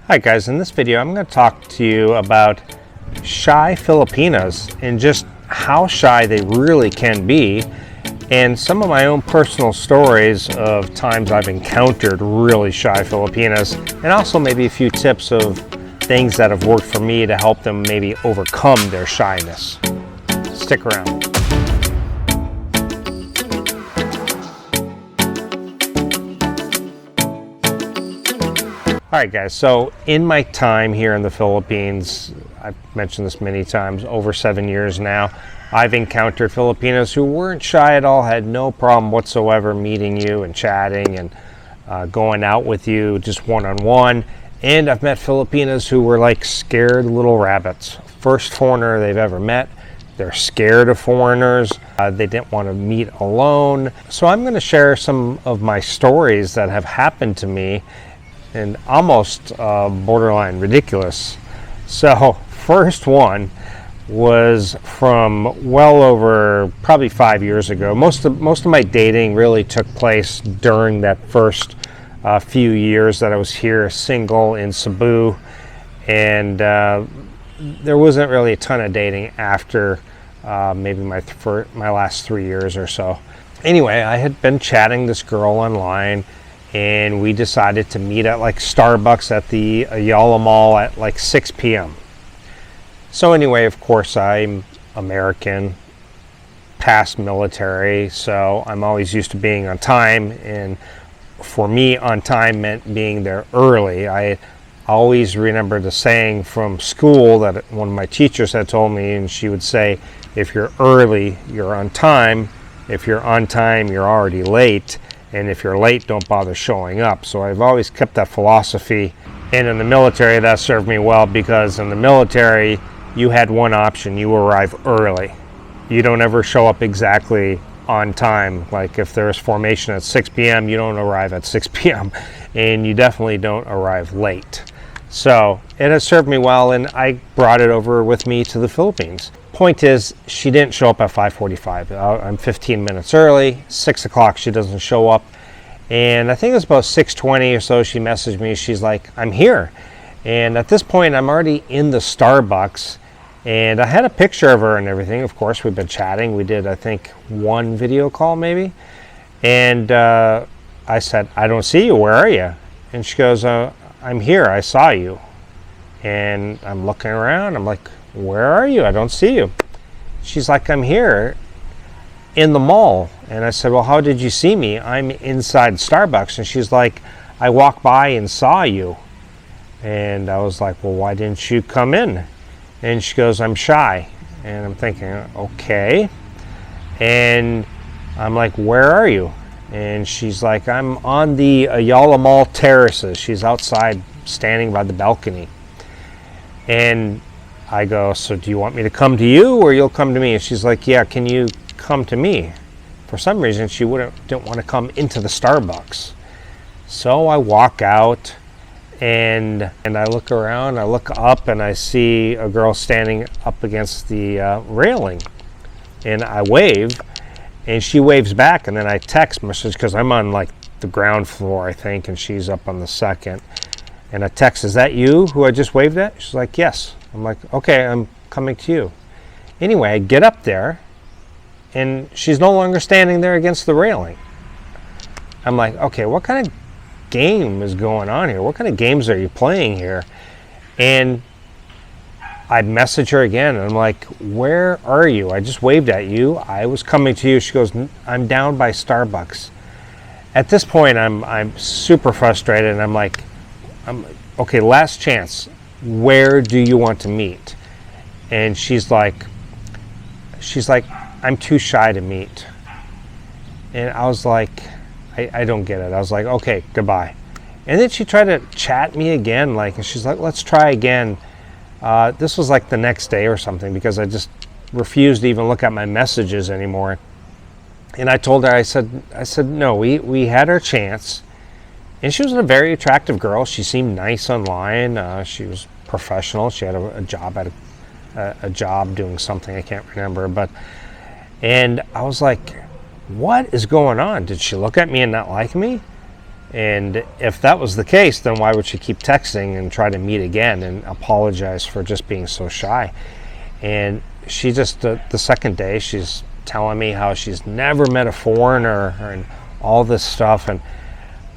Hi guys, in this video I'm going to talk to you about shy Filipinas and just how shy they really can be, and some of my own personal stories of times I've encountered really shy Filipinas, and also maybe a few tips of things that have worked for me to help them maybe overcome their shyness. Stick around. Alright guys, so in my time here in the Philippines, I've mentioned this many times, over 7 years now, I've encountered Filipinos who weren't shy at all, had no problem whatsoever meeting you and chatting and going out with you just one-on-one. And I've met Filipinos who were like scared little rabbits. First foreigner they've ever met, they're scared of foreigners, they didn't want to meet alone. So I'm going to share some of my stories that have happened to me, and almost borderline ridiculous. So first one was from well over probably 5 years ago. Most of my dating really took place during that first few years that I was here single in Cebu, and there wasn't really a ton of dating after maybe my last 3 years or so. Anyway, I had been chatting this girl online, and we decided to meet at like Starbucks at the Ayala Mall at like 6 p.m. So anyway, of course, I'm American, past military, so I'm always used to being on time, and for me, on time meant being there early. I always remember the saying from school that one of my teachers had told me, and she would say, if you're early, you're on time. If you're on time, you're already late. And if you're late, don't bother showing up. So I've always kept that philosophy. And in the military, that served me well, because in the military, you had one option: you arrive early. You don't ever show up exactly on time. Like if there's formation at 6 p.m., you don't arrive at 6 p.m. And you definitely don't arrive late. So it has served me well, and I brought it over with me to the Philippines. Point is, she didn't show up at 5:45. I'm 15 minutes early. 6 o'clock she doesn't show up, and I think it was about 6:20 or so she messaged me. She's like, I'm here. And at this point I'm already in the Starbucks, and I had a picture of her and everything. Of course, we've been chatting. We did, I think, one video call maybe, and I said, I don't see you, where are you? And she goes, I'm here, I saw you. And I'm looking around, I'm like, where are you? I don't see you. She's like, I'm here in the mall. And I said, well, how did you see me? I'm inside Starbucks. And she's like, I walked by and saw you. And I was like, well, why didn't you come in? And she goes, I'm shy. And I'm thinking, okay. And I'm like, where are you? And she's like, I'm on the Ayala Mall terraces. She's outside standing by the balcony. And I go, so do you want me to come to you, or you'll come to me? And she's like, yeah, can you come to me? For some reason, she didn't want to come into the Starbucks. So I walk out, and I look around, I look up, and I see a girl standing up against the railing. And I wave, and she waves back, and then I text message, because I'm on like the ground floor, I think, and she's up on the second. And I text, is that you who I just waved at? She's like, yes. I'm like, okay, I'm coming to you. Anyway, I get up there, and she's no longer standing there against the railing. I'm like, okay, what kind of game is going on here? What kind of games are you playing here? And I message her again, and I'm like, where are you? I just waved at you. I was coming to you. She goes, I'm down by Starbucks. At this point, I'm super frustrated, and I'm like, okay, last chance. Where do you want to meet? And she's like, I'm too shy to meet. And I was like, I don't get it. I was like, okay, goodbye. And then she tried to chat me again, and she's like, let's try again. This was like the next day or something, because I just refused to even look at my messages anymore. And I told her, I said, no, we had our chance. And she was a very attractive girl. She seemed nice online. She was professional. She had a job at a job doing something I can't remember. And I was like, what is going on? Did she look at me and not like me? And if that was the case, then why would she keep texting and try to meet again and apologize for just being so shy? And she just, the second day, she's telling me how she's never met a foreigner and all this stuff. And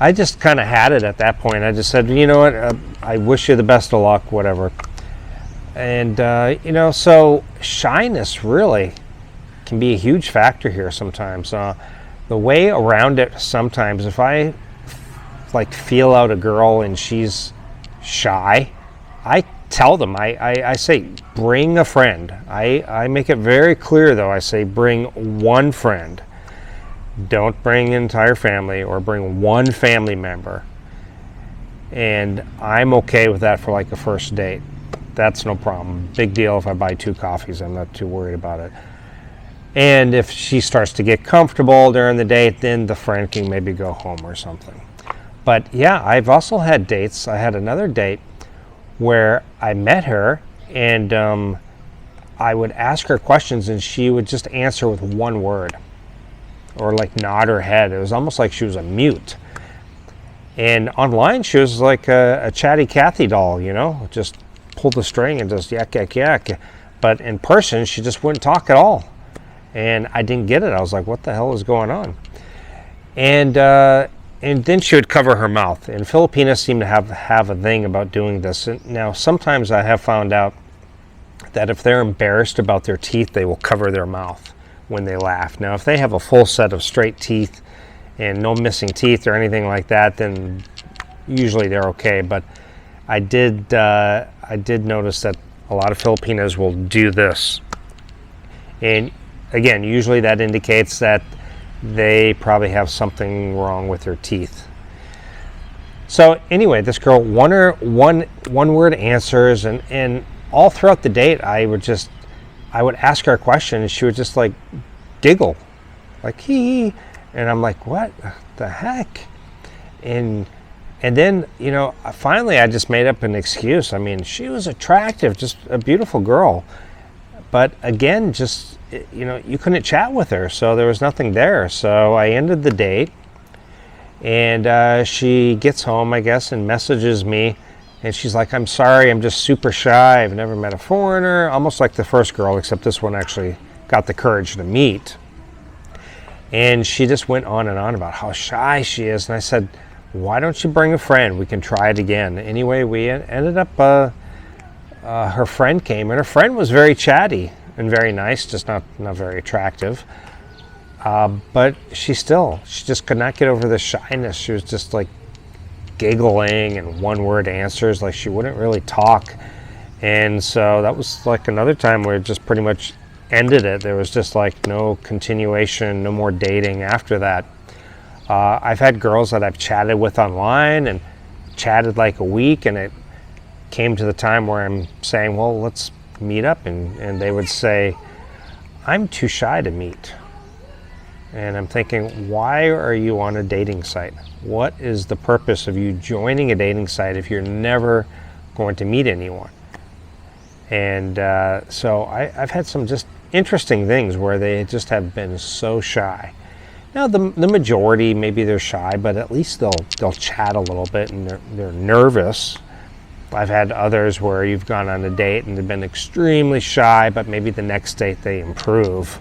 I just kind of had it at that point. I just said, you know what, I wish you the best of luck, whatever. And, so shyness really can be a huge factor here sometimes. The way around it sometimes, if I feel out a girl and she's shy, I tell them, I say, bring a friend. I make it very clear, though. I say, bring one friend. Don't bring an entire family, or bring one family member. And I'm okay with that for a first date. That's no problem. Big deal if I buy 2 coffees. I'm not too worried about it. And if she starts to get comfortable during the date, then the friend can maybe go home or something. But yeah, I've also had dates. I had another date where I met her, and I would ask her questions and she would just answer with one word, or nod her head. It was almost like she was a mute. And online she was like a chatty Cathy doll, just pull the string and just yak, yak, yak. But in person, she just wouldn't talk at all. And I didn't get it. I was like, what the hell is going on? And then she would cover her mouth. And Filipinos seem to have a thing about doing this. And now, sometimes I have found out that if they're embarrassed about their teeth, they will cover their mouth when they laugh. Now, if they have a full set of straight teeth and no missing teeth or anything like that, then usually they're okay. But I did notice that a lot of Filipinos will do this. And again, usually that indicates that they probably have something wrong with their teeth. So anyway, this girl, one word answers, and all throughout the date, I would ask her a question, and she would just giggle, hee, and I'm like, what the heck? And then, finally I just made up an excuse. I mean, she was attractive, just a beautiful girl. But again, just, you couldn't chat with her, so there was nothing there. So I ended the date, and she gets home, I guess, and messages me. And she's like, I'm sorry, I'm just super shy. I've never met a foreigner. Almost like the first girl, except this one actually got the courage to meet. And she just went on and on about how shy she is. And I said, why don't you bring a friend? We can try it again. Anyway, we ended up, her friend came, and her friend was very chatty and very nice, just not very attractive. But she just could not get over the shyness. She was just giggling and one-word answers, she wouldn't really talk. And so that was another time where it just pretty much ended it. There was just no continuation, no more dating after that. I've had girls that I've chatted with online and chatted a week, and it came to the time where I'm saying, well, let's meet up, and they would say, I'm too shy to meet. And I'm thinking, why are you on a dating site? What is the purpose of you joining a dating site if you're never going to meet anyone? And so I've had some just interesting things where they just have been so shy. Now, the majority, maybe they're shy, but at least they'll chat a little bit, and they're nervous. I've had others where you've gone on a date and they've been extremely shy, but maybe the next date they improve.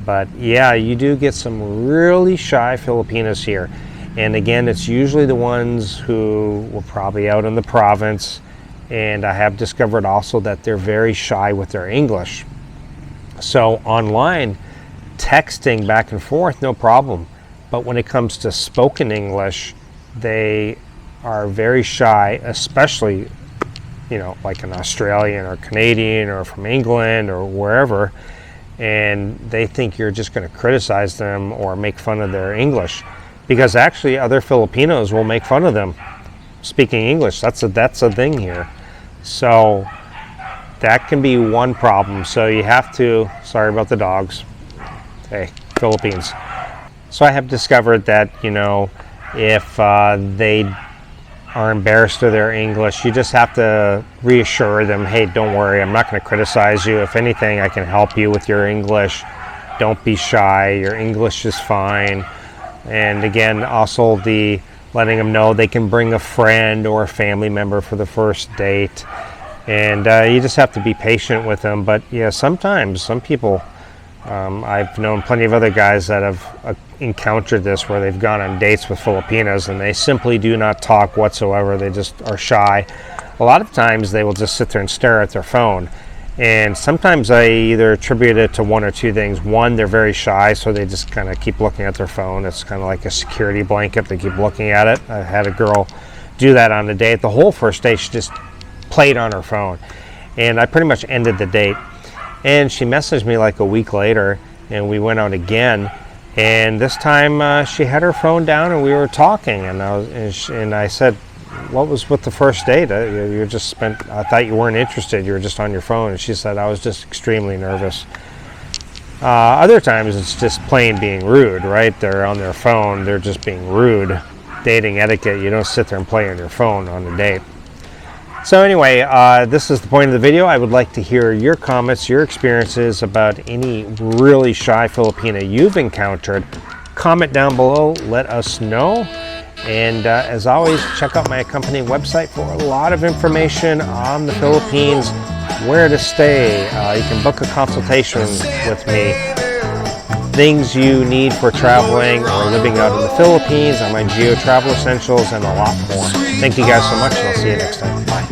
But yeah, you do get some really shy Filipinos here. And again, it's usually the ones who were probably out in the province. And I have discovered also that they're very shy with their English. So online, texting back and forth, no problem. But when it comes to spoken English, they are very shy, especially, like an Australian or Canadian or from England or wherever. And they think you're just going to criticize them or make fun of their English, because actually other Filipinos will make fun of them speaking English. That's a thing here. So that can be one problem. So you have to, sorry about the dogs. Hey, Philippines. So I have discovered that, if they are embarrassed of their English, you just have to reassure them, hey, don't worry, I'm not going to criticize you. If anything, I can help you with your English. Don't be shy. Your English is fine. And again, also the letting them know they can bring a friend or a family member for the first date. And you just have to be patient with them. But yeah, sometimes some people, I've known plenty of other guys that have encountered this, where they've gone on dates with Filipinas and they simply do not talk whatsoever. They just are shy. A lot of times they will just sit there and stare at their phone. And sometimes I either attribute it to one or two things. One, they're very shy, so they just kind of keep looking at their phone. It's kind of like a security blanket. They keep looking at it. I had a girl do that on the date. The whole first date, she just played on her phone. And I pretty much ended the date. And she messaged me like a week later, and we went out again. And this time she had her phone down and we were talking. And I said, "What was with the first date? I thought you weren't interested. You were just on your phone." And she said, "I was just extremely nervous." Other times it's just plain being rude, right? They're on their phone. They're just being rude. Dating etiquette, you don't sit there and play on your phone on a date. So anyway, this is the point of the video. I would like to hear your comments, your experiences about any really shy Filipina you've encountered. Comment down below. Let us know. And as always, check out my accompanying website for a lot of information on the Philippines, where to stay. You can book a consultation with me, things you need for traveling or living out in the Philippines, on my Geo Travel Essentials, and a lot more. Thank you guys so much, and I'll see you next time. Bye.